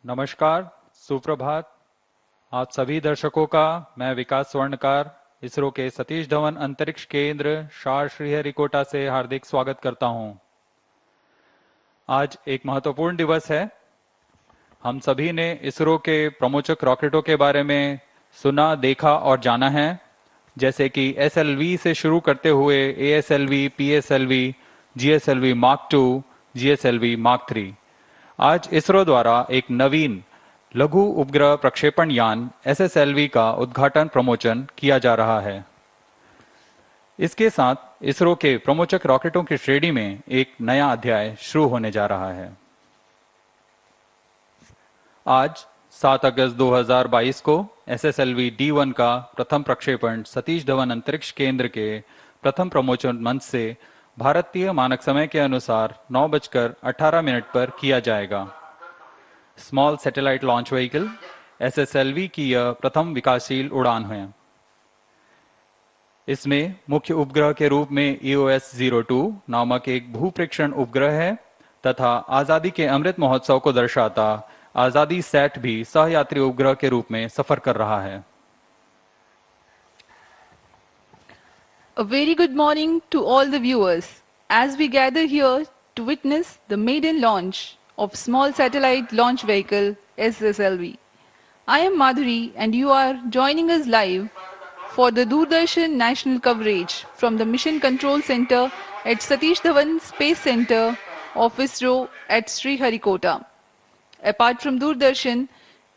नमस्कार, सुप्रभात। आप सभी दर्शकों का मैं विकास स्वर्णकार इसरो के सतीश धवन अंतरिक्ष केंद्र शार श्रीहरिकोटा से हार्दिक स्वागत करता हूं। आज एक महत्वपूर्ण दिवस है। हम सभी ने इसरो के प्रमोचक रॉकेटों के बारे में सुना, देखा और जाना है, जैसे कि SLV से शुरू करते हुए ASLV, PSLV, GSLV Mark II, GSLV Mark III। आज इसरो द्वारा एक नवीन लघु उपग्रह प्रक्षेपण यान SSLV का उद्घाटन प्रमोचन किया जा रहा है। इसके साथ इसरो के प्रमोचक रॉकेटों की श्रेणी में एक नया अध्याय शुरू होने जा रहा है। आज 7 अगस्त 2022 को SSLV-D1 का प्रथम प्रक्षेपण सतीश धवन अंतरिक्ष केंद्र के प्रथम प्रमोचन मंच से भारतीय मानक समय के अनुसार 9:18 पर किया जाएगा। Small satellite launch vehicle SSLV की यह प्रथम विकासशील उड़ान है। इसमें मुख्य उपग्रह के रूप में EOS-02 नामक एक भूप्रेक्षण उपग्रह है तथा आजादी के अमृत महोत्सव को दर्शाता आजादी सैट भी सहयात्री उपग्रह के रूप में सफर कर रहा है। A very good morning to all the viewers. As we gather here to witness the maiden launch of small satellite launch vehicle SSLV. I am Madhuri and you are joining us live for the Doordarshan national coverage from the Mission Control Center at Satish Dhawan Space Center of ISRO at Sriharikota. Apart from Doordarshan,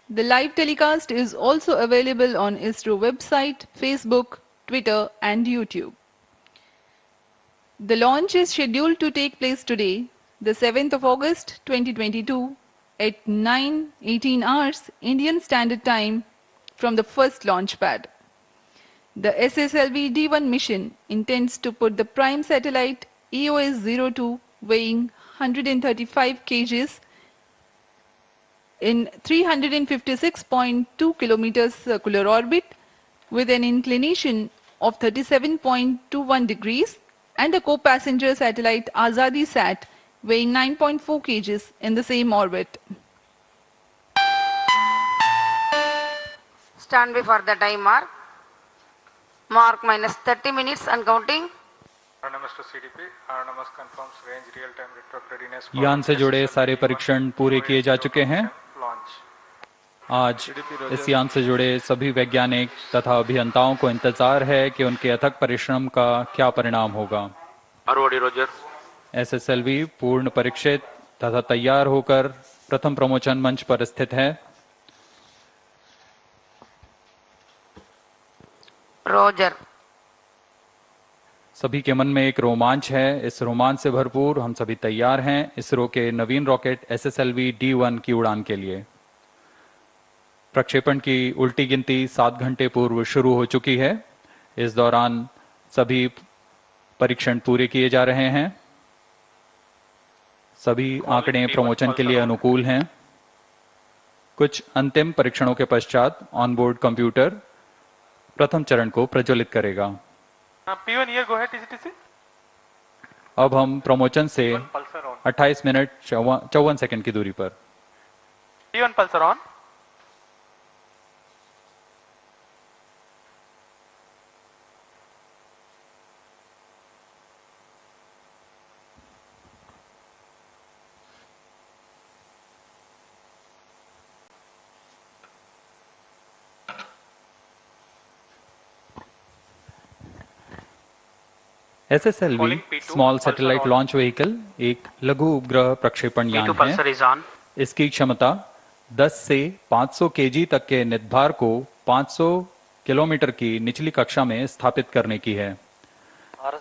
the live telecast is also available on ISRO website, Facebook, Twitter and YouTube. The launch is scheduled to take place today, the 7th of August 2022 at 9:18 hours Indian Standard Time from the first launch pad. The SSLV-D1 mission intends to put the prime satellite EOS-02 weighing 135 kgs in 356.2 kilometers circular orbit with an inclination of 37.21 degrees and a co-passenger satellite Azadi Sat weighing 9.4 kgs in the same orbit. Stand by for the time mark. Mark minus 30 minutes and counting. Mr. CDP, RNMS confirms range real-time network readiness. यान से जुड़े सारे परीक्षण पूरे किए जा चुके हैं। आज इस यान से जुड़े सभी वैज्ञानिक तथा अभियंताओं को इंतजार है कि उनके अथक परिश्रम का क्या परिणाम होगा। SSLV पूर्ण परीक्षित तथा तैयार होकर प्रथम प्रमोचन मंच पर स्थित है। रोजर। सभी के मन में एक रोमांच है। इस रोमांच से भरपूर हम सभी तैयार हैं इसरो के नवीन रॉकेट SSLV-D1 की उड़ान के लिए। प्रक्षेपण की उल्टी गिनती 7 घंटे पूर्व शुरू हो चुकी है। इस दौरान सभी परीक्षण पूरे किए जा रहे हैं। सभी आंकड़े प्रमोचन के लिए अनुकूल हैं। कुछ अंतिम परीक्षणों के पश्चात ऑनबोर्ड कंप्यूटर प्रथम चरण को प्रज्वलित करेगा। P1 here, go ahead, TCTC. अब हम प्रमोचन से 28 मिनट 54 सेकंड की दूरी पर। P1 pulsar on. SSLV small satellite launch vehicle एक लघु उपग्रह प्रक्षेपण यान है। इसकी क्षमता 10 से 500 kg तक के नितभार को 500 किलोमीटर की निचली कक्षा में स्थापित करने की है।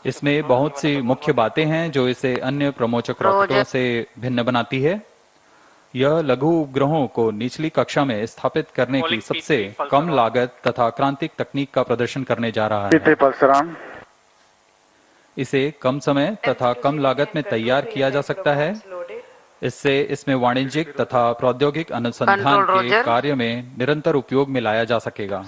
इसमें बहुत सी मुख्य बातें हैं जो इसे अन्य प्रमोचक रॉकेटों से भिन्न बनाती है। यह लघु उपग्रहों को निचली कक्षा में स्थापित करने की सबसे कम लागत तथा क्रांतिक तकनीक का प्रदर्शन करने जा रहा है। इसे कम समय तथा कम लागत में तैयार किया जा सकता है। इससे इसमें वाणिज्यिक तथा प्रौद्योगिक अनुसंधान के कार्य में निरंतर उपयोग में लाया जा सकेगा।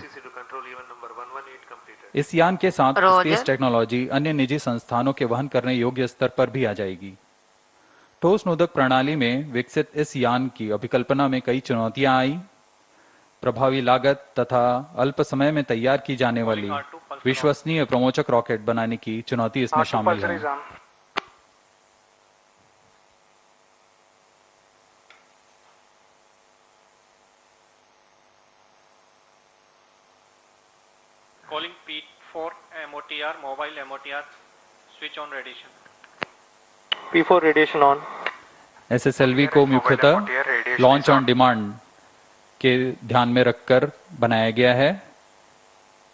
इस यान के साथ स्पेस टेक्नोलॉजी अन्य निजी संस्थानों के वहन करने योग्य स्तर पर भी आ जाएगी। ठोस नोदक प्रणाली में विकसित इस यान की अभिकल्पना में कई चुनौतियां आई। प्रभावी लागत तथा अल्प समय में तैयार की जाने वाली विश्वसनीय प्रमोचक रॉकेट बनाने की चुनौती इसमें R2 शामिल pulsar है। is on. Calling P4 MOTR, mobile MOTR, switch on radiation. P4 radiation on. SSLV को मुख्यतः लॉन्च ऑन डिमांड के ध्यान में रखकर बनाया गया है।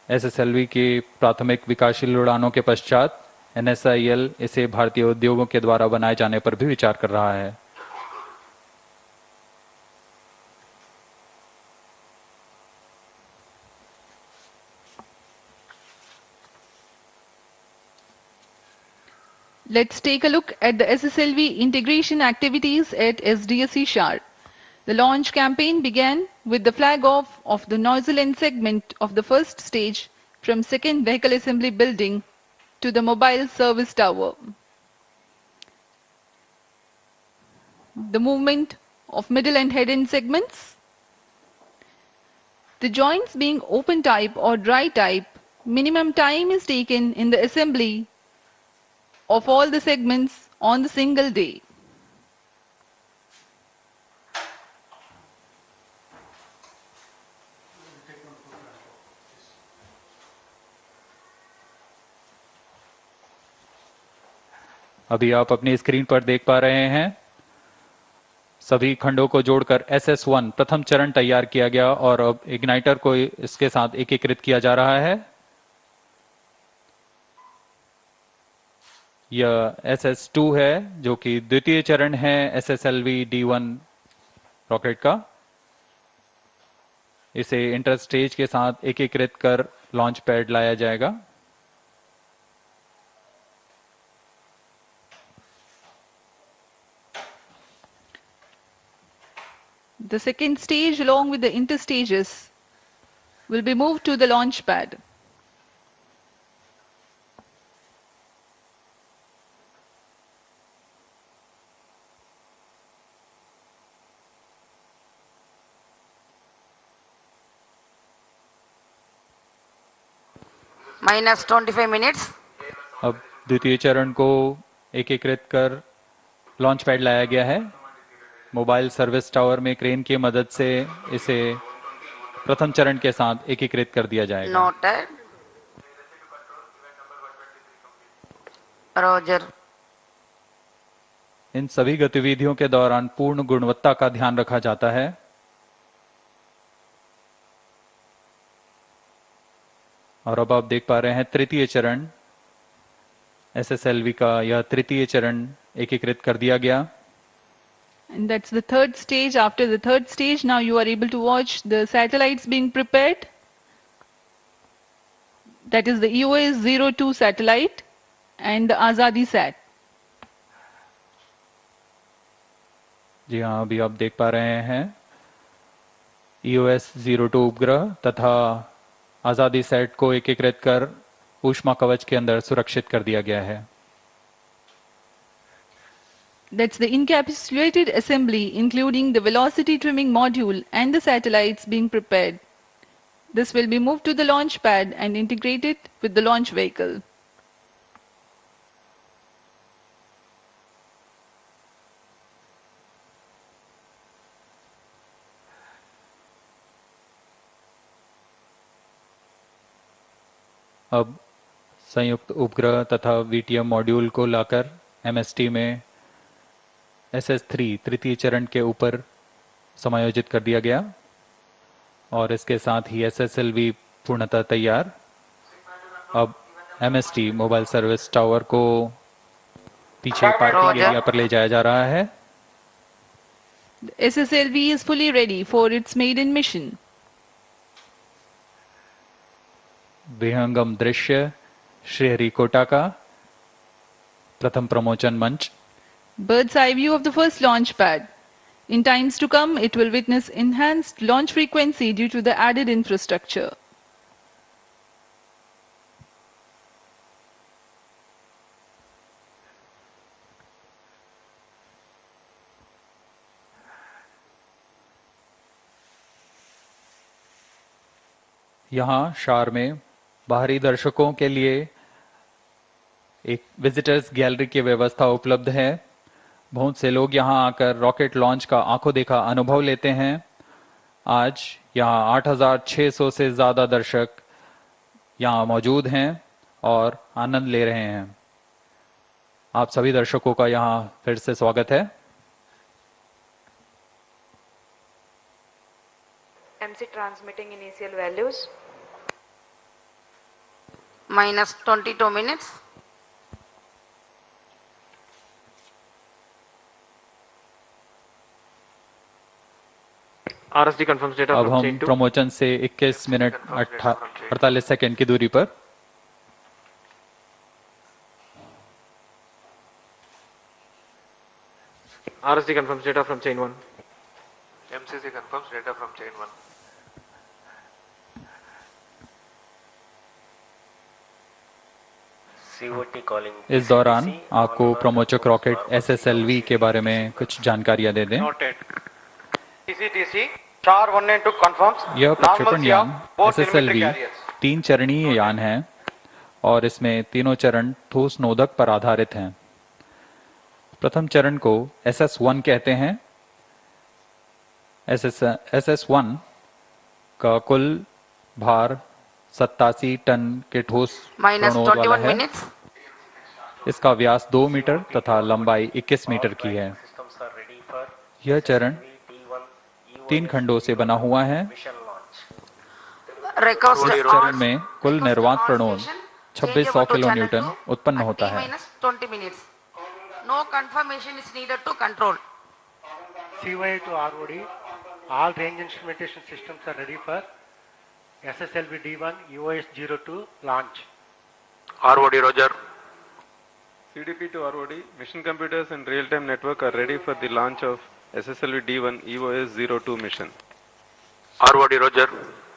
एसएसएलवी की प्राथमिक विकासशील उड़ानों के पश्चात एनएसआईएल इसे भारतीय उद्योगों के द्वारा बनाए जाने पर भी विचार कर रहा है। Let's take a look at the SSLV integration activities at SDSC Shar. The launch campaign began with the flag off of the nozzle end segment of the first stage from second vehicle assembly building to the mobile service tower. The movement of middle and head end segments. The joints being open type or dry type, minimum time is taken in the assembly of all the segments on the single day. अभी आप अपनी screen पर देख पा रहे हैं सभी खंडों को जोड़कर SS1 प्रथम चरण तैयार किया गया और अब इग्नाइटर को इसके साथ एकीकृत किया जा रहा है। यह SS2 है जो कि द्वितीय चरण है SSLV-D1 रॉकेट का। इसे इंटर स्टेज के साथ एकीकृत कर लॉन्च पैड लाया जाएगा। The second stage along with the interstages will be moved to the launch pad. minus 25 minutes. अब द्वितीय चरण को एकीकृत कर लॉन्च पैड लाया गया है। मोबाइल सर्विस टावर में क्रेन की मदद से इसे प्रथम चरण के साथ एकीकृत कर दिया जाएगा। Noted. Roger. इन सभी गतिविधियों के दौरान पूर्ण गुणवत्ता का ध्यान रखा जाता है। और अब आप देख पा रहे हैं तृतीय चरण एसएसएलवी का यह तृतीय चरण एकीकृत कर दिया गया। And that's the third stage. After the third stage, now you are able to watch the satellites being prepared. That is the EOS-02 satellite and the Azadi Sat. जी हाँ, अभी आप देख पा रहे हैं EOS-02 उपग्रह तथा आजादी सेट को एकीकृत कर ऊष्मा कवच के अंदर सुरक्षित कर दिया गया है। That's the encapsulated assembly, including the velocity trimming module and the satellites being prepared. This will be moved to the launch pad and integrated with the launch vehicle. अब संयुक्त उपग्रह तथा VTM मॉड्यूल को लाकर MST में SS3 तृतीय चरण के ऊपर समायोजित कर दिया गया और इसके साथ ही SSLV पूर्णतः तैयार। अब MST मोबाइल सर्विस टावर को पीछे पार्किंग एरिया पर ले जाया जा रहा है। The SSLV is fully ready for its maiden mission. विहंगम दृश्य श्रीहरिकोटा का प्रथम प्रमोचन मंच। Bird's eye view of the first launch pad. In times to come, it will witness enhanced launch frequency due to the added infrastructure. यहाँ शार में बाहरी दर्शकों के लिए एक विजिटर्स गैलरी की व्यवस्था उपलब्ध है। बहुत से लोग यहाँ आकर रॉकेट लॉन्च का आंखों देखा अनुभव लेते हैं। आज यहाँ 8,600 से ज्यादा दर्शक यहाँ मौजूद हैं और आनंद ले रहे हैं। आप सभी दर्शकों का यहाँ फिर से स्वागत है। MC transmitting initial values. minus 22 minutes. RSD confirms data अब from हम chain 2. प्रमोचन से 21 मिनट 48 सेकंड की दूरी पर RSD confirms data from chain 1. MCC confirms data from chain 1. इस दौरान आपको प्रमोचक रॉकेट SSLV के बारे में कुछ जानकारियां दे दें। Noted. TCTC Char 1 and 2 confirms यह प्रक्षेपण यान both SSLV telemetry carriers. 3 चरणीय यान है और इसमें तीनों चरण ठोस नोदक पर आधारित हैं। प्रथम चरण को SS1 कहते हैं। SS1 का कुल भार 87 टन के ठोस minus प्रणोद वाला 21 है। minutes. इसका व्यास 2 मीटर तथा लंबाई 21 मीटर की है। यह चरण 3 खंडों से बना हुआ है। Request इस चरण में कुल निर्वात प्रणोद 2600 किलोन्यूटन उत्पन्न होता है। minus 20 minutes. No confirmation is needed to control. CY to ROD, all range instrumentation systems are ready for SSLV-D1 EOS-02 launch. ROD Roger. CDP to ROD, mission computers and real-time network are ready for the launch of SSLV-D1 EOS-02 mission. ROD Roger.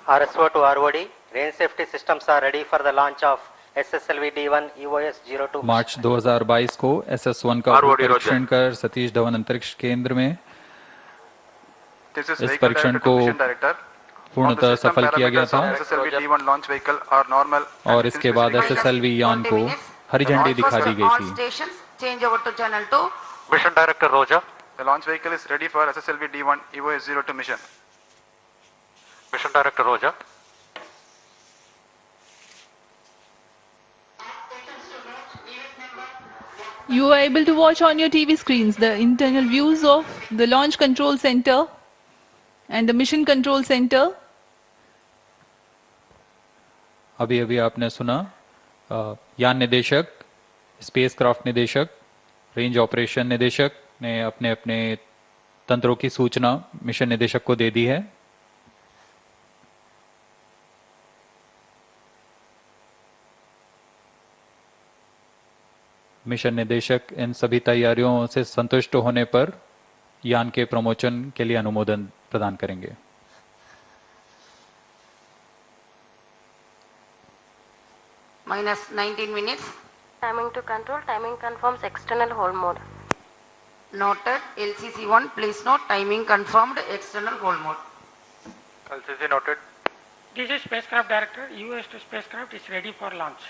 RSO to ROD, range safety systems are ready for the launch of SSLV-D1 EOS-02 मार्च 2022 को SS1 का ROD परीक्षण कर सतीश धवन अंतरिक्ष केंद्र में This is इस vehicle परीक्षण director to को mission director. पूर्णतः सफल किया गया था SSLV-D1 launch vehicle are normal. और इसके बाद SSLV यान को हरी झंडी दिखा दी गई All थी। stations change over to channel 2. Mission director Roger. The launch vehicle is ready for SSLV-D1 EOS-02 mission. Mission director Roger. You are able to watch on your TV screens the internal views of the Launch Control Center and the Mission Control Center. अभी अभी आपने सुना यान निदेशक, spacecraft निदेशक, range operation निदेशक ने अपने अपने तंत्रों की सूचना मिशन निदेशक को दे दी है। मिशन निदेशक इन सभी तैयारियों से संतुष्ट होने पर यान के प्रमोचन के लिए अनुमोदन प्रदान करेंगे। Minus 19 minutes. Timing to control, timing confirms external hold mode. Noted. LCC1, please note timing confirmed external hold mode. LCC noted. This is spacecraft director, EOS-02 spacecraft is ready for launch.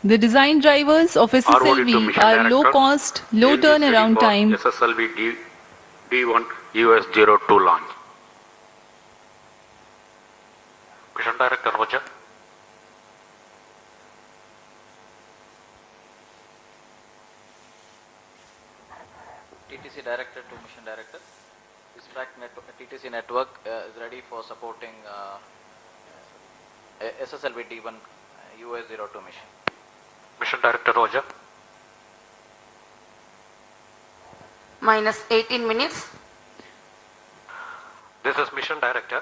The design drivers of SSLV are low cost, low turnaround time. SSLV-D1 EOS-02 launch. Mission director Roger. TTC director to mission director. This TTC network is ready for supporting SSLV-D1 EOS-02 mission. Mission director Roger. Minus 18 minutes. This is mission director.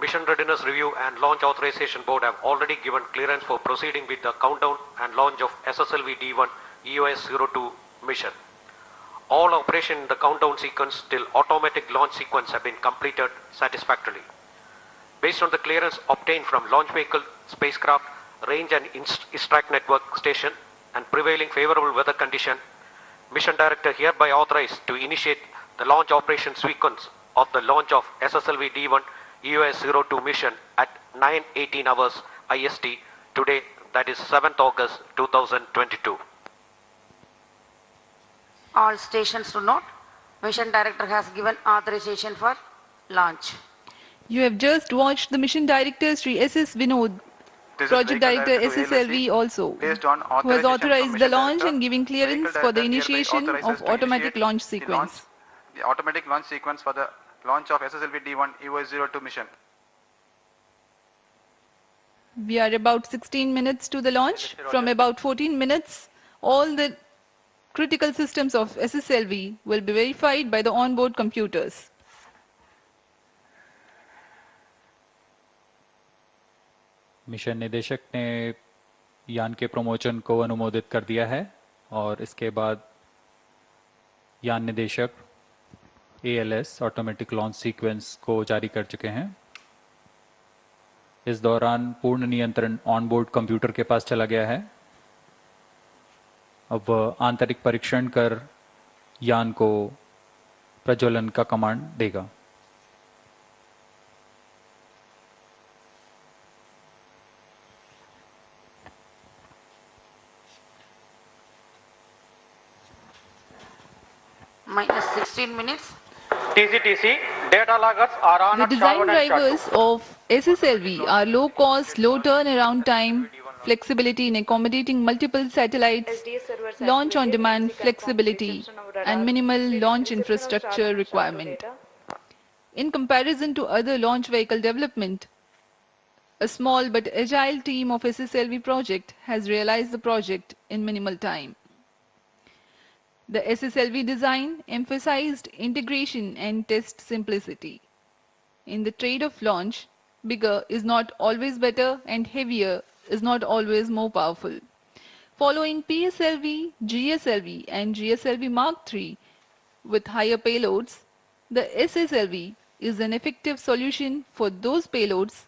Mission Readiness Review and Launch Authorization Board have already given clearance for proceeding with the countdown and launch of SSLV-D1 EOS-02 mission. All operation in the countdown sequence till automatic launch sequence have been completed satisfactorily. Based on the clearance obtained from launch vehicle, spacecraft, range and ISTRAC network station and prevailing favorable weather condition, Mission Director hereby authorized to initiate the launch operation sequence of the launch of SSLV-D1 EOS-02 mission at 9:18 hours IST today, that is 7th August 2022. All stations to note, Mission Director has given authorization for launch. You have just watched the Mission Director Sri S.S. Vinod, This is Project Vehicle Director Director to SSLV ALSC, also, based on who has authorization authorized from the Mission launch Director. and giving clearance Vehicle for the Director hereby initiation authorizes of to automatic initiate launch the sequence. the automatic launch sequence for the launch of SSLV-D1 EOS-02 mission. We are about 16 minutes to the launch. From about 14 minutes, all the critical systems of SSLV will be verified by the onboard computers. Mission निदेशक ने यान के promotion को अनुमोदित कर दिया है और इसके बाद यान निदेशक ALS ऑटोमेटिक लॉन्च सीक्वेंस को जारी कर चुके हैं। इस दौरान पूर्ण नियंत्रण ऑनबोर्ड कंप्यूटर के पास चला गया है। अब वह आंतरिक परीक्षण कर यान को प्रज्वलन का कमांड देगा। Minus 16 minutes. TCTC, data loggers are on The at design Sharwad and drivers of SSLV are low cost, low turnaround time, flexibility in accommodating multiple satellites, launch on demand flexibility, and minimal launch infrastructure requirement. In comparison to other launch vehicle development, a small but agile team of SSLV project has realized the project in minimal time. The SSLV design emphasized integration and test simplicity. In the trade of launch, bigger is not always better and heavier is not always more powerful. Following PSLV, GSLV and GSLV Mark III with higher payloads, the SSLV is an effective solution for those payloads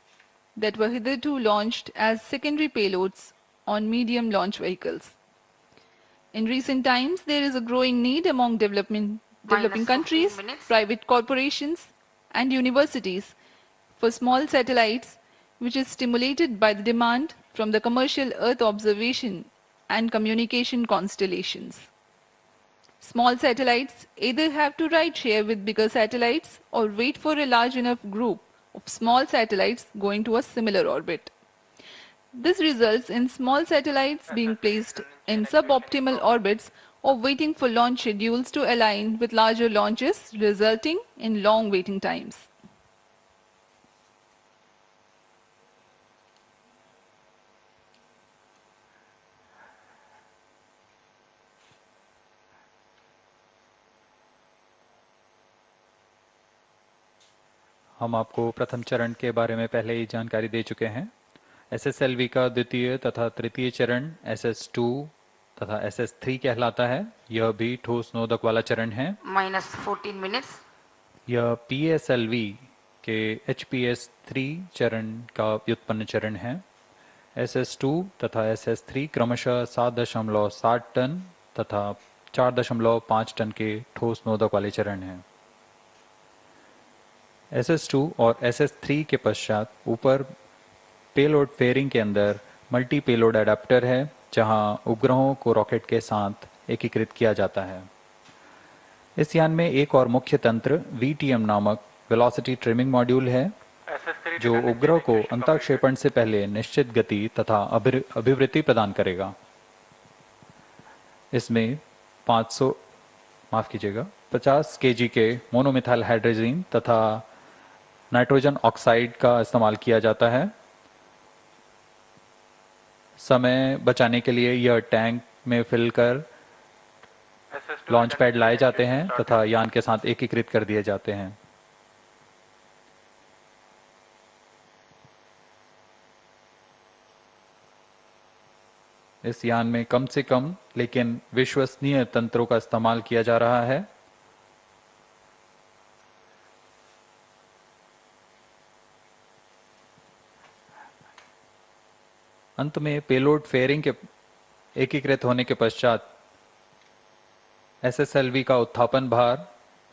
that were hitherto launched as secondary payloads on medium launch vehicles. In recent times, there is a growing need among developing countries, private corporations, and universities for small satellites, which is stimulated by the demand from the commercial Earth observation and communication constellations. Small satellites either have to ride share with bigger satellites or wait for a large enough group of small satellites going to a similar orbit. This results in small satellites being placed in suboptimal orbits or waiting for launch schedules to align with larger launches, resulting in long waiting times. हम आपको प्रथम चरण के बारे में पहले ही जानकारी दे चुके हैं। SSLV का द्वितीय तथा तृतीय चरण SS2 तथा SS3 कहलाता है। यह भी ठोस नोदक वाला चरण है। Minus 14 minutes. यह PSLV के HPS3 चरण का व्युत्पन्न चरण है। SS2 तथा SS3 क्रमशः 7.7 टन तथा 4.5 टन के ठोस नोदक वाले चरण हैं। SS2 और SS3 के पश्चात ऊपर पेलोड फेयरिंग के अंदर मल्टी पेलोड एडाप्टर है, जहां उपग्रहों को रॉकेट के साथ एकीकृत किया जाता है। इस यान में एक और मुख्य तंत्र VTM नामक वेलोसिटी ट्रिमिंग मॉड्यूल है, जो उपग्रह को अंतःक्षेपण से पहले निश्चित गति तथा अभिवृद्धि प्रदान करेगा। इसमें 50 kg के मोनोमिथाइल हाइड्रोजीन तथा नाइट्रोजन ऑक्साइड का इस्तेमाल किया जाता है। समय बचाने के लिए यह टैंक में फिल कर लॉन्च पैड लाए जाते हैं तथा यान के साथ एकीकृत कर दिए जाते हैं। इस यान में कम से कम लेकिन विश्वसनीय तंत्रों का इस्तेमाल किया जा रहा है। अंत में पेलोड फेयरिंग के एकीकृत होने के पश्चात SSLV का उत्थापन भार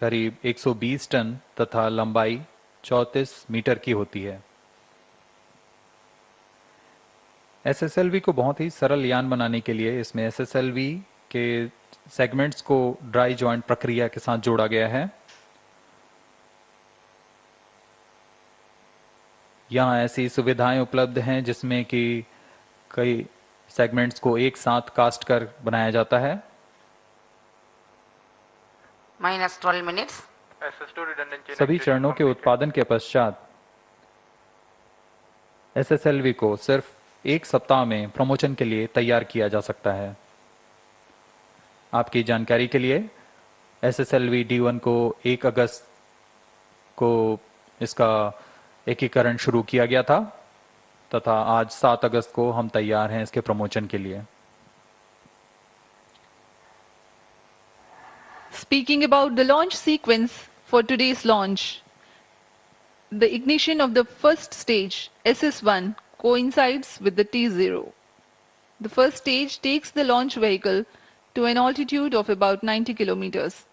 करीब 120 टन तथा लंबाई 34 मीटर की होती है। SSLV को बहुत ही सरल यान बनाने के लिए इसमें SSLV के सेगमेंट्स को ड्राई जॉइंट प्रक्रिया के साथ जोड़ा गया है। यहाँ ऐसी सुविधाएं उपलब्ध हैं जिसमें कि कई सेगमेंट्स को एक साथ कास्ट कर बनाया जाता है। Minus 12 minutes. सभी चरणों के उत्पादन के पश्चात SSLV को सिर्फ एक सप्ताह में प्रमोशन के लिए तैयार किया जा सकता है। आपकी जानकारी के लिए SSLV-D1 को 1 अगस्त को इसका एकीकरण शुरू किया गया था तथा आज 7 अगस्त को हम तैयार हैं इसके प्रमोशन के लिए। Speaking about the launch sequence for today's launch, the ignition of the first stage, SS1, coincides with the T0. The first stage takes the launch vehicle to an altitude of about 90 kilometers.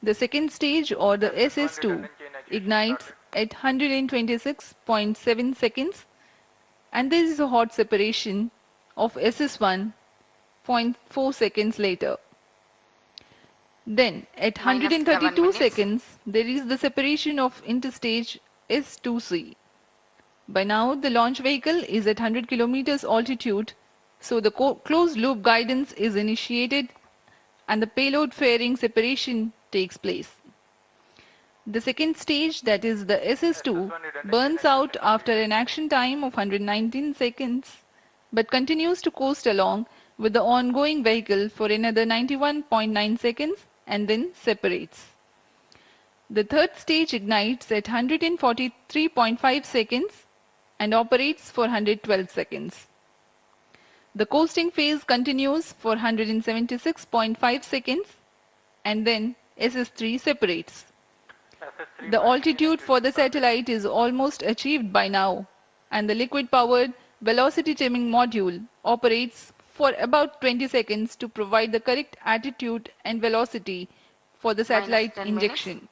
The second stage, or the SS2, ignites at 126.7 seconds, and there is a hot separation of SS1 0.4 seconds later. Then at 132 seconds, there is the separation of interstage S2C. By now, the launch vehicle is at 100 kilometers altitude, so the closed loop guidance is initiated and the payload fairing separation takes place. The second stage, that is the SS2, burns out after an action time of 119 seconds, but continues to coast along with the ongoing vehicle for another 91.9 seconds and then separates. The third stage ignites at 143.5 seconds and operates for 112 seconds. The coasting phase continues for 176.5 seconds and then SS3 separates. The altitude for the satellite is almost achieved by now, and the liquid-powered velocity trimming module operates for about 20 seconds to provide the correct attitude and velocity for the satellite injection.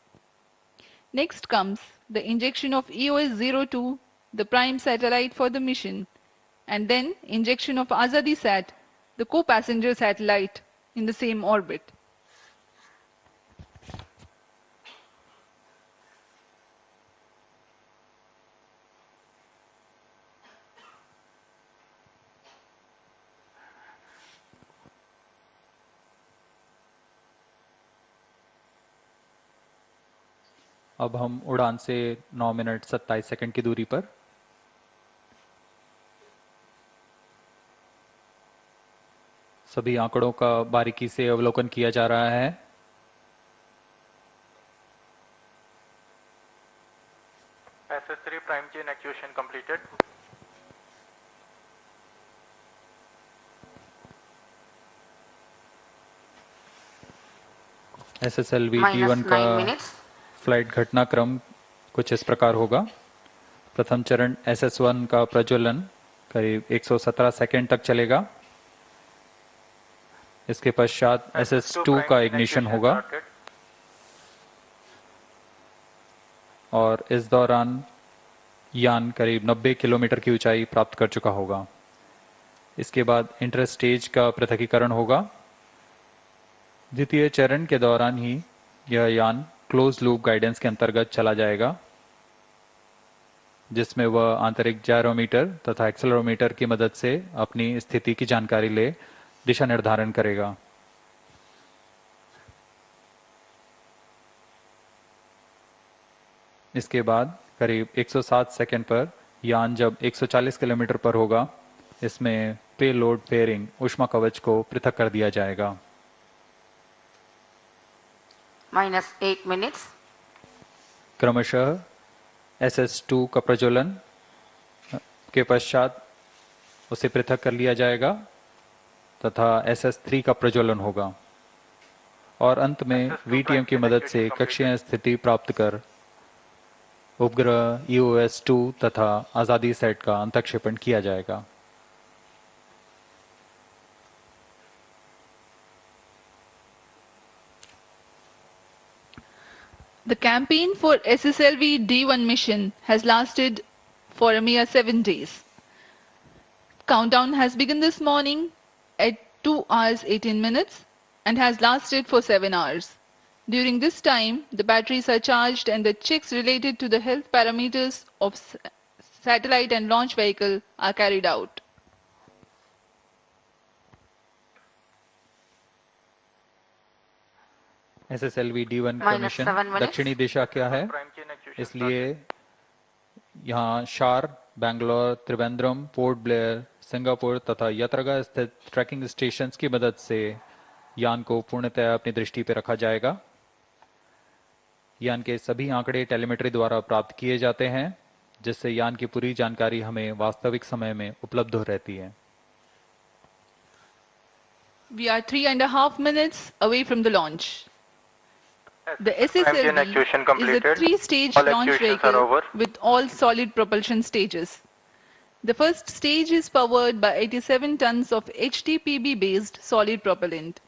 Next comes the injection of EOS-02, the prime satellite for the mission, and then injection of Azadi-Sat, the co-passenger satellite in the same orbit. अब हम उड़ान से 9 minute 27 second की दूरी पर सभी आंकड़ों का बारीकी से अवलोकन किया जा रहा है। SS3 prime chain actuation completed. SSLV-D1 का फ्लाइट घटनाक्रम कुछ इस प्रकार होगा। प्रथम चरण SS1 का प्रज्वलन करीब 117 सेकंड तक चलेगा। इसके पश्चात SS2 का इग्निशन होगा और इस दौरान यान करीब 90 किलोमीटर की ऊंचाई प्राप्त कर चुका होगा। इसके बाद इंटर स्टेज का पृथकीकरण होगा। द्वितीय चरण के दौरान ही यह यान क्लोज लूप गाइडेंस के अंतर्गत चला जाएगा, जिसमें वह आंतरिक जायरोमीटर तथा एक्सेलरोमीटर की मदद से अपनी स्थिति की जानकारी ले दिशा निर्धारण करेगा। इसके बाद करीब 107 सेकंड पर यान जब 140 किलोमीटर पर होगा, इसमें पेलोड फेयरिंग ऊष्मा कवच को पृथक कर दिया जाएगा। -8 minutes. क्रमशः SS2 का प्रज्वलन के पश्चात उसे पृथक कर लिया जाएगा तथा SS3 का प्रज्वलन होगा और अंत में VTM की मदद से कक्षीय स्थिति प्राप्त कर उपग्रह EOS-02 तथा आजादी सेट का अंतक्षेपण किया जाएगा। The campaign for SSLV-D1 mission has lasted for a mere 7 days. Countdown has begun this morning at 2 hours 18 minutes and has lasted for 7 hours. During this time, the batteries are charged and the checks related to the health parameters of satellite and launch vehicle are carried out. SSLV-D1 का mission दक्षिणी दिशा क्या है, इसलिए यहाँ शार, Bangalore, Trivandrum, port Blair, Singapore तथा यात्रागा स्थित trekking stations की मदद से यान को पूर्णतः अपनी दृष्टि पर रखा जाएगा। यान के सभी आंकड़े टेलीमेट्री द्वारा प्राप्त किए जाते हैं, जिससे यान की पूरी जानकारी हमें वास्तविक समय में उपलब्ध रहती है। We are 3.5 minutes away from the launch. The SSLV is a 3-stage launch vehicle with all solid propulsion stages. The first stage is powered by 87 tons of HTPB-based solid propellant.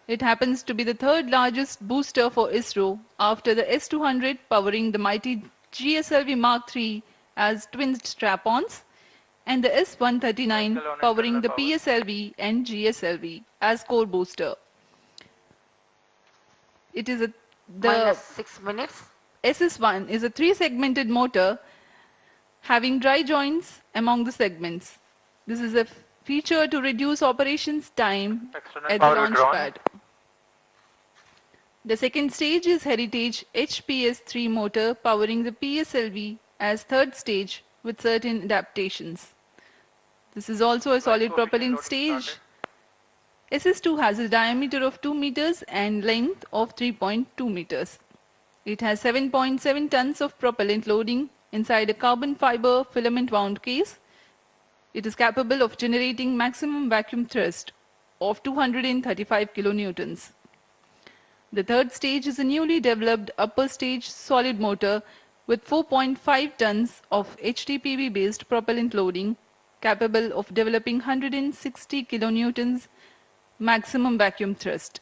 It happens to be the third largest booster for ISRO after the S-200 powering the mighty GSLV Mark III as twin strap-ons and the S-139 powering the PSLV and GSLV as core booster. It is the 6 minutes. SS1 is a 3-segmented motor having dry joints among the segments. This is a feature to reduce operations time at the launch pad. The second stage is Heritage HPS-3 motor powering the PSLV as third stage with certain adaptations. This is also a solid propellant stage. SS2 has a diameter of 2 meters and length of 3.2 meters. It has 7.7 tons of propellant loading inside a carbon fiber filament wound case. It is capable of generating maximum vacuum thrust of 235 kilonewtons. The third stage is a newly developed upper stage solid motor with 4.5 tons of HTPB-based propellant loading, capable of developing 160 kilonewtons maximum vacuum thrust.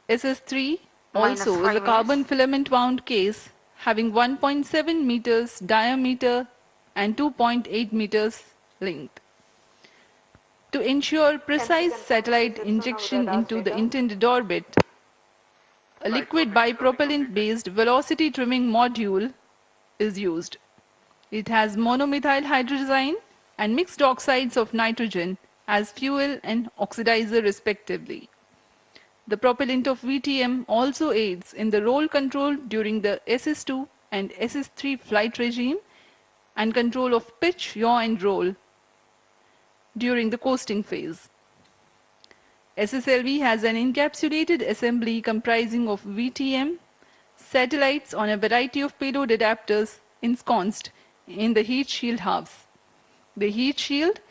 SS3 also is a carbon filament wound case having 1.7 meters diameter and 2.8 meters length. To ensure precise satellite injection into the intended orbit, a liquid bipropellant-based velocity trimming module is used. It has monomethyl hydrazine and mixed oxides of nitrogen as fuel and oxidizer respectively. The propellant of VTM also aids in the roll control during the SS2 and SS3 flight regime and control of pitch, yaw and roll during the coasting phase. SSLV has an encapsulated assembly comprising of VTM, satellites on a variety of payload adapters ensconced in the heat shield halves. The heat shield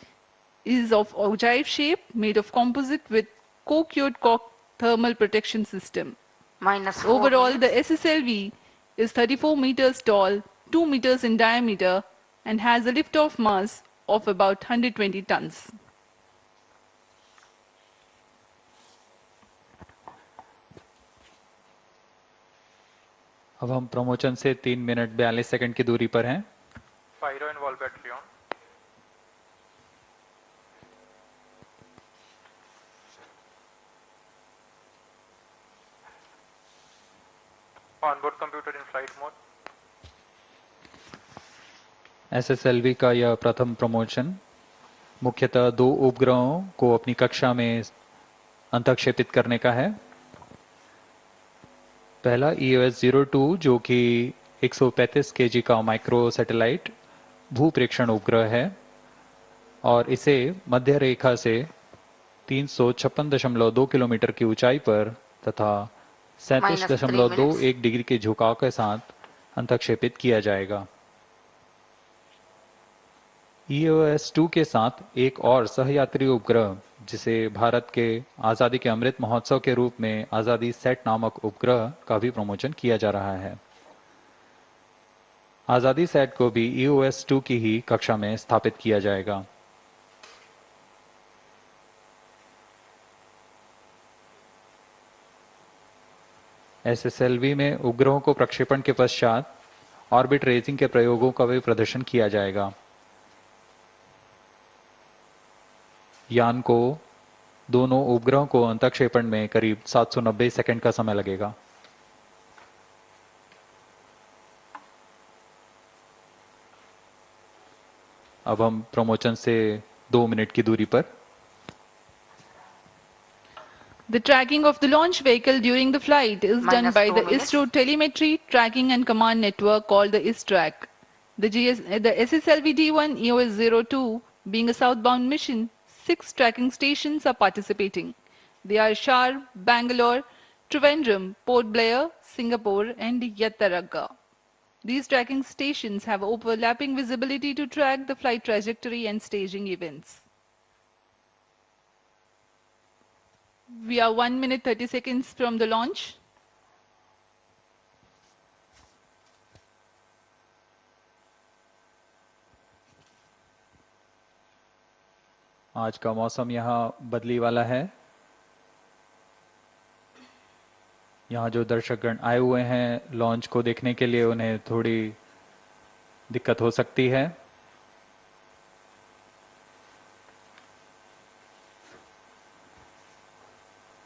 is of ogive shape made of composite with co-cured cork thermal protection system. Overall, the SSLV is 34 meters tall, 2 meters in diameter and has a lift-off mass of about 120 tons. अब हम promotion से 3 minute 42 second की दूरी पर हैं। Pyro and wall battery on. Onboard computer in flight mode. SSLV का यह प्रथम प्रमोशन मुख्यतः 2 उपग्रहों को अपनी कक्षा में अंतःक्षेपित करने का है। पहला EOS-02 जो कि 135 kg का माइक्रो सैटेलाइट भूप्रेक्षण उपग्रह है और इसे मध्य रेखा से 356.2 किलोमीटर की ऊंचाई पर तथा 37.21 डिग्री के झुकाव के साथ अंतःक्षेपित किया जाएगा। EOS-2 के साथ एक और सहयात्री उपग्रह जिसे भारत के आज़ादी के अमृत महोत्सव के रूप में आज़ादी सेट नामक उपग्रह का भी प्रमोशन किया जा रहा है। आज़ादी सेट को भी EOS-2 की ही कक्षा में स्थापित किया जाएगा। SSLV में उपग्रहों को प्रक्षेपण के पश्चात ऑर्बिट रेसिंग के प्रयोगों का भी प्रदर्शन किया जाएगा। यान को दोनों उपग्रहों को अंतःक्षेपण में करीब 790 सेकंड का समय लगेगा। अब हम प्रमोशन से 2 मिनट की दूरी पर। The tracking of the launch vehicle during the flight is done Minus by 2 the minutes. ISRO telemetry tracking and command network called the ISTRAC. The SSLV-D1 EOS-02 being a southbound mission, 6 tracking stations are participating. They are Shar, Bangalore, Trivandrum, Port Blair, Singapore and Yattaragga. These tracking stations have overlapping visibility to track the flight trajectory and staging events. We are 1 minute 30 seconds from the launch. आज का मौसम यहाँ बदली वाला है। यहाँ जो दर्शकगण आए हुए हैं लॉन्च को देखने के लिए, उन्हें थोड़ी दिक्कत हो सकती है।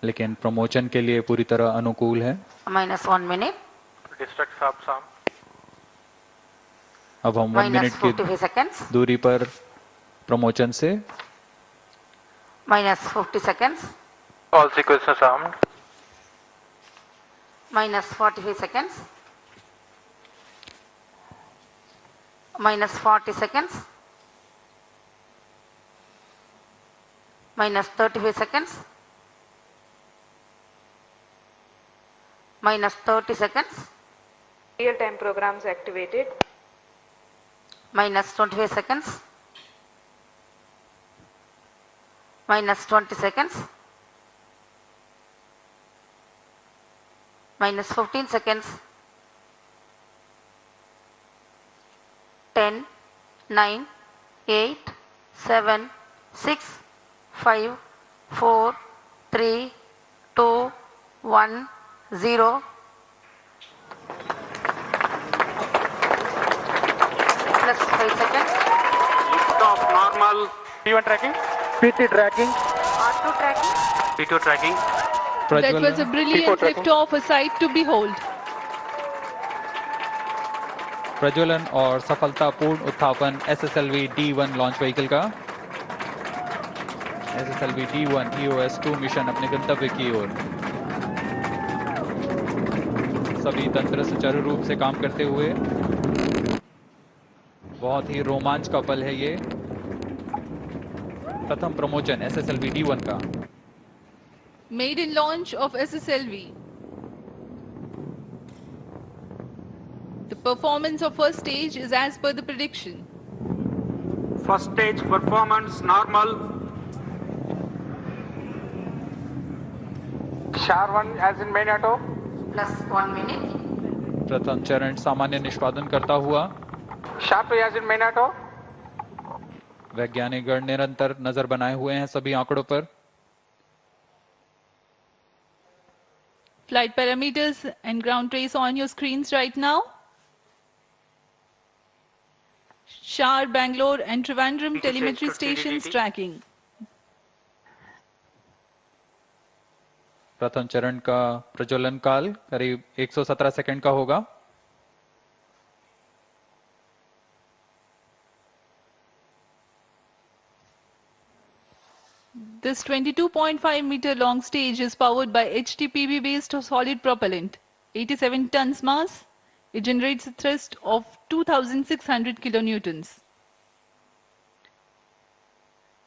लेकिन प्रमोशन के लिए पूरी तरह अनुकूल है। -1 minute. Distract Sapsam. अब हम 1 मिनट -45 seconds. की दूरी पर प्रमोशन से -50 seconds. All sequences armed. -45 seconds. -40 seconds. -35 seconds. -30 seconds. Real-time programs activated. -25 seconds. -20 seconds. -15 seconds. 10, 9, 8, 7, 6, 5, 4, 3, 2, 1, 0. Plus 5 seconds. Lift off normal. P1 tracking. PT tracking. R2 tracking. P2 tracking. That was a brilliant lift-off, a sight to behold. प्रज्वलन और सफलतापूर्ण उत्थापन SSLV-D1 launch vehicle का। SSLV-D1 EOS-02 mission अपने गंतव्य की ओर। सभी तंत्र सुचारू रूप से काम करते हुए। बहुत ही रोमांच का पल है ये। प्रथम प्रमोशन SSLV-D1 का। Maiden launch of SSLV. The performance of first stage is as per the prediction. First stage performance normal. Shar 1 as in main auto. Plus 1 minute. प्रथम चरण सामान्य निष्पादन करता हुआ। Shar 2 as in main auto. वैज्ञानिक गण निरंतर नजर बनाए हुए हैं सभी आंकड़ों पर। Flight parameters and ground trace on your screens right now. Shar, Bangalore and Trivandrum telemetry stations tracking. प्रथम चरण का प्रज्वलन काल करीब 117 सेकंड का होगा। This 22.5 meter long stage is powered by HTPB based solid propellant, 87 tons mass. It generates a thrust of 2600 kilonewtons.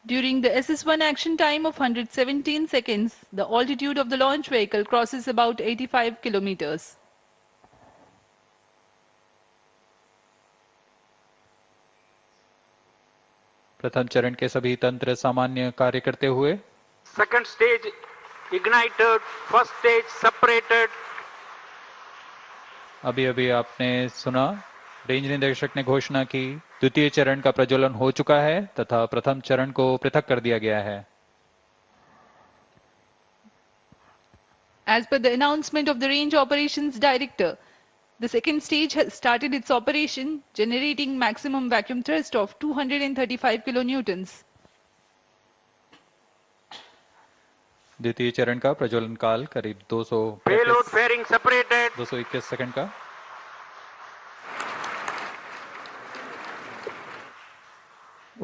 During the SS1 action time of 117 seconds, the altitude of the launch vehicle crosses about 85 kilometers. प्रथम चरण के सभी तंत्र सामान्य कार्य करते हुए। Second stage ignited. First stage separated. अभी अभी आपने सुना रेंज निदेशक ने घोषणा की द्वितीय चरण का प्रज्वलन हो चुका है तथा प्रथम चरण को पृथक कर दिया गया है। As per the announcement of the Range Operations Director, the second stage has started its operation, generating maximum vacuum thrust of 235 kilonewtons. द्वितीय चरण का प्रज्वलन काल करीब 221 सेकंड का।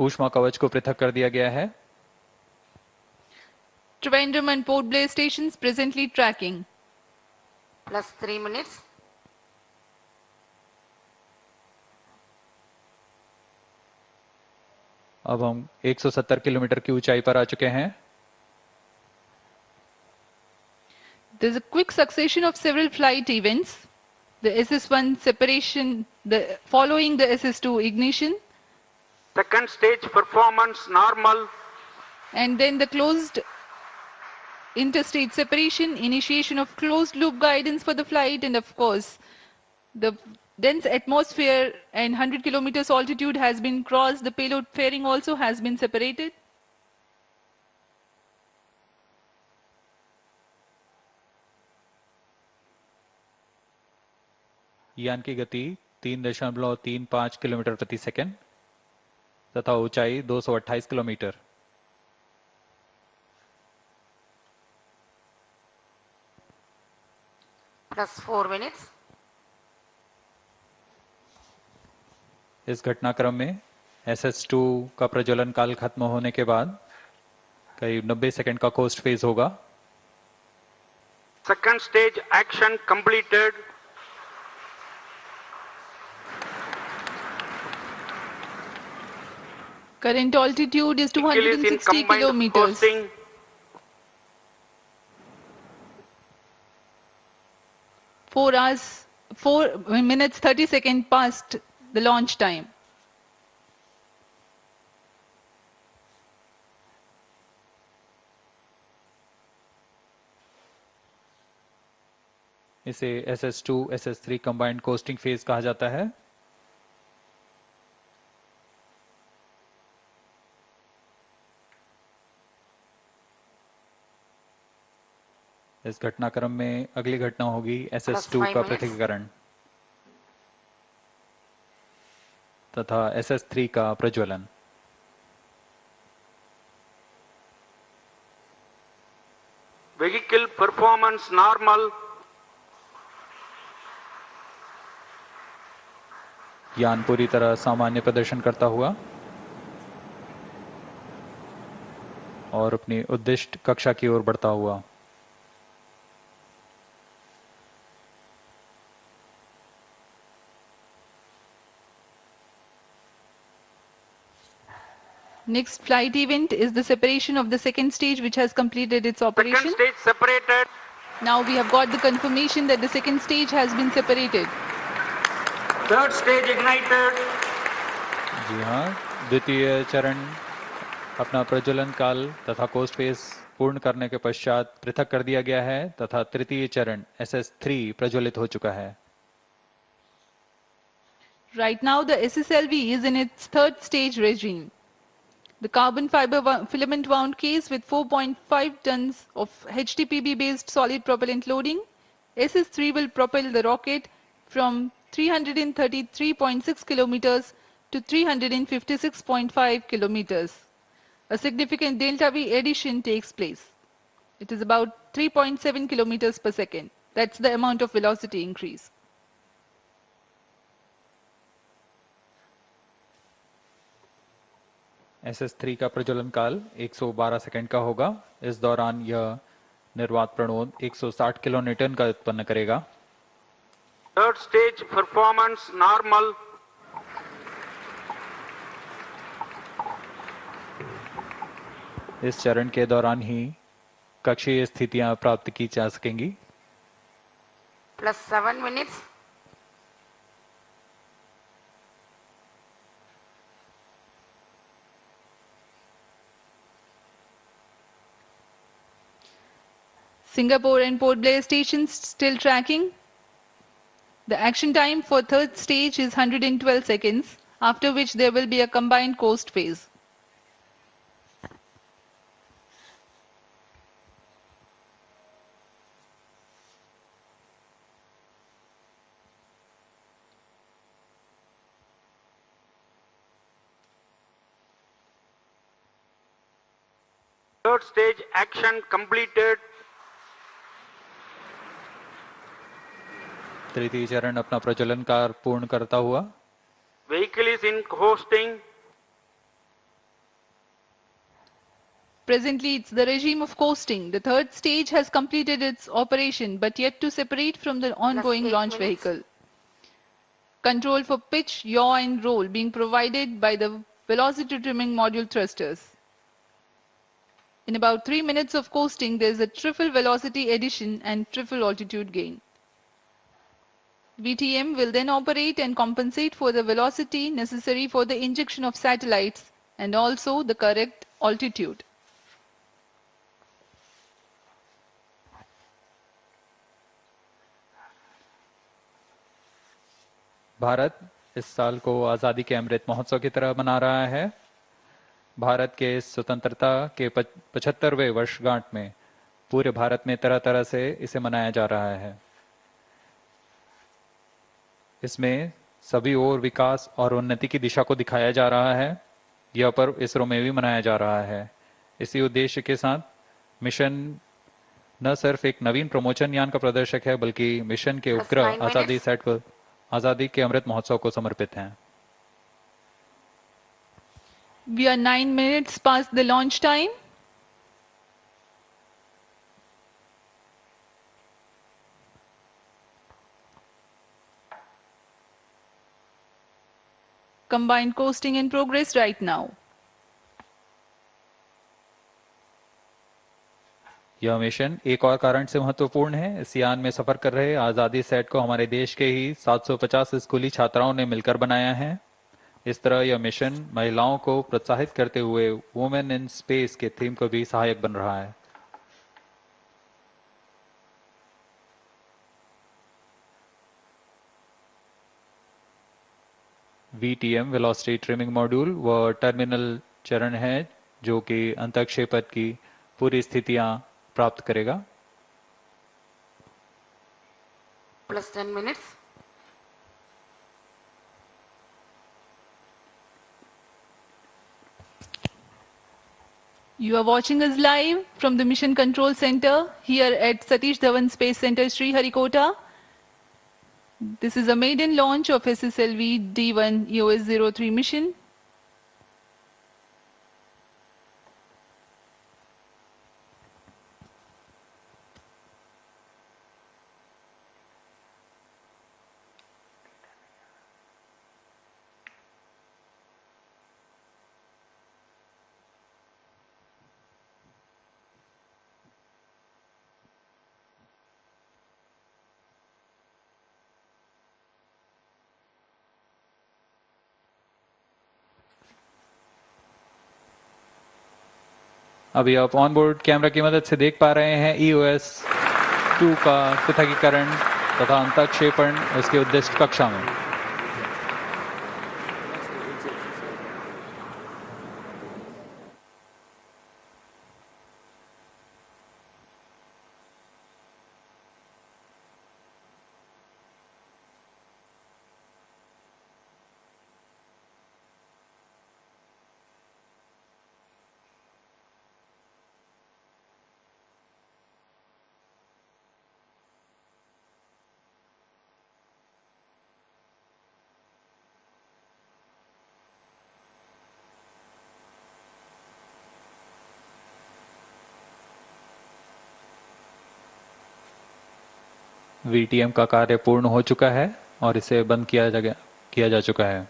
ऊष्मा कवच को पृथक कर दिया गया है। Trivandrum and Port Blair stations presently tracking. Plus 3 minutes. अब हम 170 किलोमीटर की ऊंचाई पर आ चुके हैं। There's a quick succession of several flight events. The SS1 separation, following the SS2 ignition. Second stage performance normal. And then the closed interstate separation, initiation of closed loop guidance for the flight, and of course, the dense atmosphere and 100 kilometers altitude has been crossed. The payload fairing also has been separated. यान की गति 3.35 kilometre प्रति second तथा ऊंचाई 228 kilometre. Plus 4 minutes. इस घटनाक्रम में SS2 का प्रज्वलन काल खत्म होने के बाद करीब 90 सेकंड का कोस्ट फेज होगा। Second stage action completed. Current altitude is 260 kilometers. 4 minutes 30 seconds past the launch time. इसे SS2 SS3 combined costing phase कहा जाता है। इस घटनाक्रम में अगली घटना होगी SS2 का पृथक्करण तथा SS3 का प्रज्वलन। Vehicle performance normal. यान पूरी तरह सामान्य प्रदर्शन करता हुआ और अपनी उद्दिष्ट कक्षा की ओर बढ़ता हुआ। Next flight event is the separation of the second stage, which has completed its operation. Second stage separated. Now we have got the confirmation that the second stage has been separated. Third stage ignited. जी हाँ, द्वितीय चरण अपना प्रज्वलन काल तथा coast phase पूर्ण करने के पश्चात पृथक कर दिया गया है तथा तृतीय चरण SS3 प्रज्वलित हो चुका है। Right now the SSLV is in its third stage regime. The carbon fiber filament wound case with 4.5 tons of HTPB based solid propellant loading, SS3 will propel the rocket from 333.6 kilometers to 356.5 kilometers. A significant delta V addition takes place. It is about 3.7 kilometers per second. That's the amount of velocity increase. SS3 का प्रज्वलन काल 112 second का होगा। इस दौरान यह निर्वात प्रणोद 160 kilonewton का उत्पन्न करेगा। Third stage performance normal. इस चरण के दौरान ही कक्षीय स्थितियां प्राप्त की जा सकेंगी। Plus 7 minutes. Singapore and Port Blair stations still tracking. The action time for third stage is 112 seconds, after which there will be a combined coast phase. Third stage action completed. तृतीय चरण अपना प्रज्वलन कार्य पूर्ण करता हुआ। Vehicle is in hosting. Presently, it's the regime of coasting. The third stage has completed its operation, but yet to separate from the ongoing 8 launch minutes. vehicle. Control for pitch, yaw, and roll being provided by the velocity trimming module thrusters. In about 3 minutes of coasting, there is a triple velocity addition and triple altitude gain. VTM will then operate and compensate for the velocity necessary for the injection of satellites and also the correct altitude. Bharat इस साल को आज़ादी के अमृत महोत्सव की तरह मना रहा है। भारत के स्वतंत्रता के 75वें वर्षगांठ में पूरे भारत में तरह तरह से इसे मनाया जा रहा है। इसमें सभी ओर विकास और उन्नति की दिशा को दिखाया जा रहा है। यह पर्व इसरो में भी मनाया जा रहा है। इसी उद्देश्य के साथ मिशन न सिर्फ एक नवीन प्रमोचन यान का प्रदर्शक है, बल्कि मिशन के उपग्रह आजादी सेट को आजादी के अमृत महोत्सव को समर्पित हैं। We are 9 minutes past the launch time. Combined coasting in progress right now. यह मिशन एक और कारण से महत्वपूर्ण है। इस यान में सफर कर रहे आजादी सेट को हमारे देश के ही 750 स्कूली छात्राओं ने मिलकर बनाया है। इस तरह यह मिशन महिलाओं को प्रोत्साहित करते हुए वुमेन इन स्पेस के थीम को भी सहायक बन रहा है। VTM वेलोसिटी ट्रिमिंग मॉड्यूल वह टर्मिनल चरण है जो कि अंतःक्षेपण की पूरी स्थितियां प्राप्त करेगा। Plus 10 minutes. You are watching us live from the Mission Control Center here at Satish Dhawan Space Center, Sriharikota. This is a maiden launch of SSLV-D1 EOS-03 mission. अभी आप ऑन बोर्ड कैमरा की मदद से देख पा रहे हैं EOS-2 का पृथकीकरण तथा अंतःक्षेपण उसके उद्दिष्ट कक्षा में। VTM का कार्य पूर्ण हो चुका है और इसे बंद किया जा चुका है।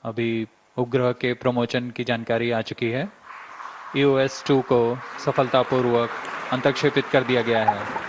अभी उपग्रह के प्रमोचन की जानकारी आ चुकी है। EOS-2 को सफलतापूर्वक अंतःक्षेपित कर दिया गया है।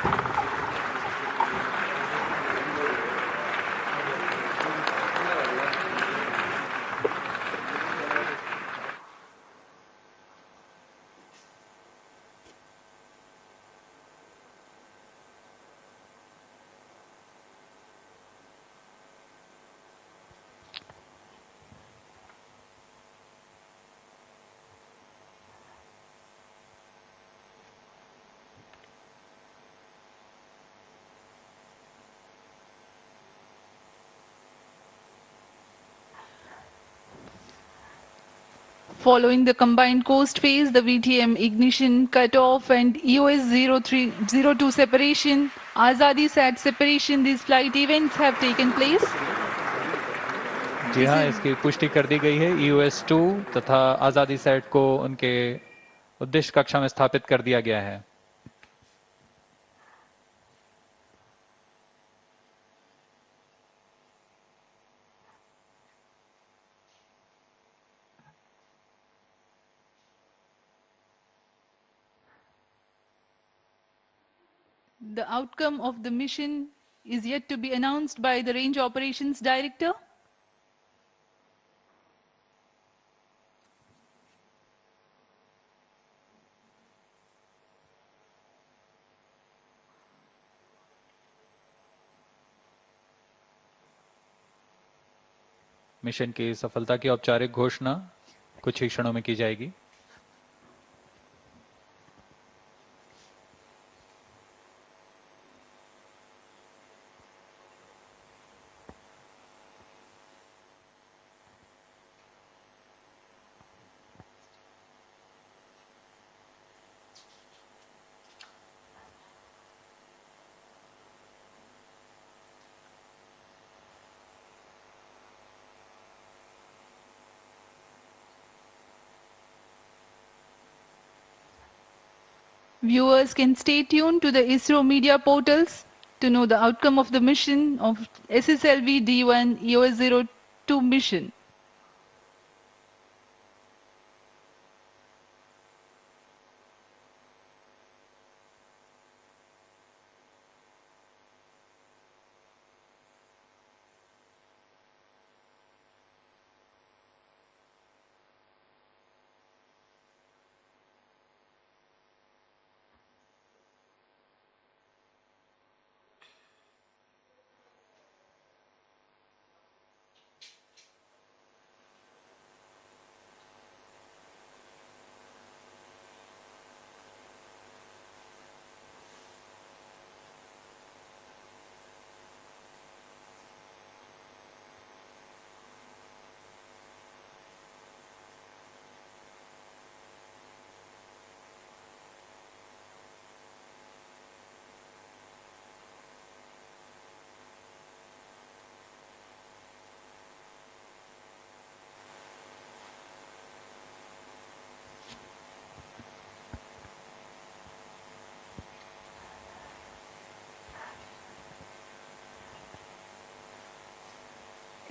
Following the combined coast phase, the VTM ignition cutoff and EOS-02 separation, Azadi Sat separation, these flight events have taken place. जी हाँ, इसकी पुष्टि कर दी गई है। EOS-2 तथा आजादी सेट को उनके उद्देश्य कक्षा में स्थापित कर दिया गया है। The outcome of the mission is yet to be announced by the Range Operations Director. Mission की सफलता की औपचारिक घोषणा कुछ ही क्षणों में की जाएगी। Viewers can stay tuned to the ISRO media portals to know the outcome of the mission of SSLV-D1 EOS-02 mission.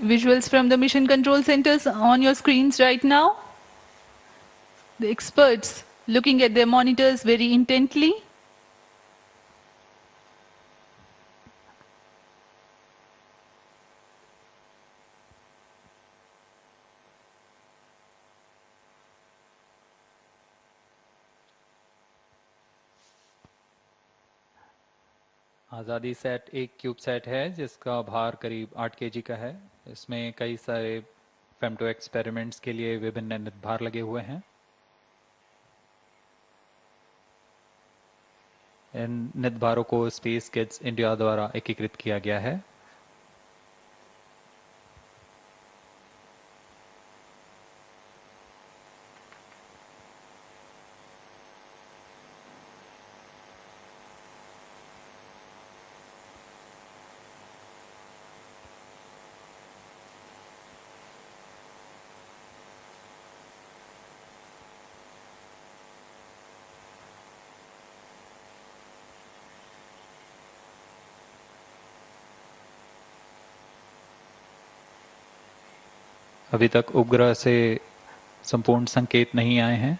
Visuals from the mission control centers on your screens right now. The experts looking at their monitors very intently. आज़ादी set एक cube set है जिसका भार करीब 8 KG का है। इसमें कई सारे फेम्टो एक्सपेरिमेंट्स के लिए विभिन्न निदभार लगे हुए हैं। इन निदभारों को स्पेस किड्स इंडिया द्वारा एकीकृत किया गया है। अभी तक उपग्रह से संपूर्ण संकेत नहीं आए हैं।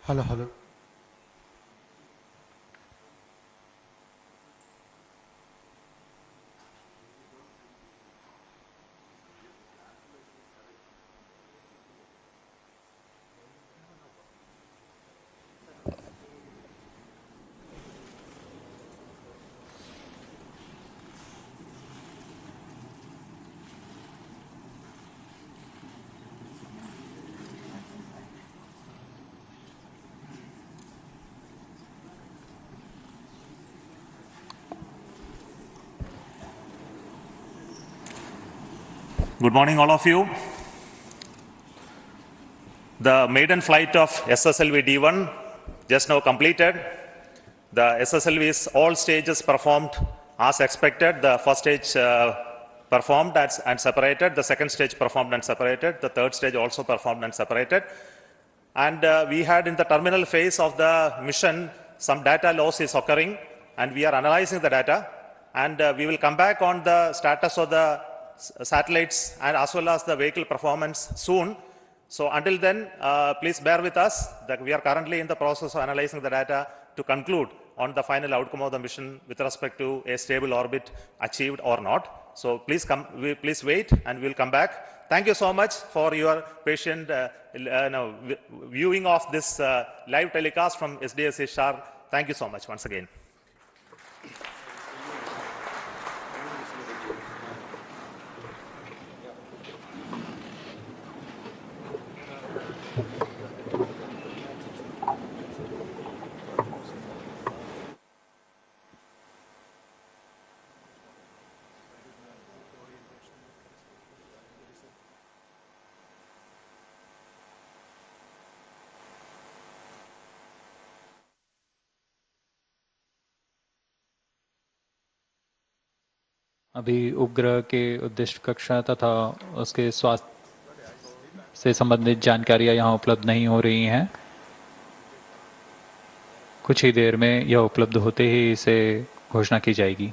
Hello. Good morning, all of you. The maiden flight of SSLV-D1 just now completed. The SSLV's all stages performed as expected. The first stage performed and separated. The second stage performed and separated. The third stage also performed and separated. And we had in the terminal phase of the mission, some data loss is occurring, and we are analyzing the data. And we will come back on the status of the satellites and as well as the vehicle performance soon. So until then, please bear with us that we are currently in the process of analyzing the data to conclude on the final outcome of the mission with respect to a stable orbit achieved or not. So please please wait and we'll come back. Thank you so much for your patient viewing of this live telecast from SDSA SHAR. Thank you so much once again. अभी उपग्रह के उद्दिष्ट कक्षा तथा उसके स्वास्थ्य से संबंधित जानकारियां यहाँ उपलब्ध नहीं हो रही हैं। कुछ ही देर में यह उपलब्ध होते ही इसे घोषणा की जाएगी।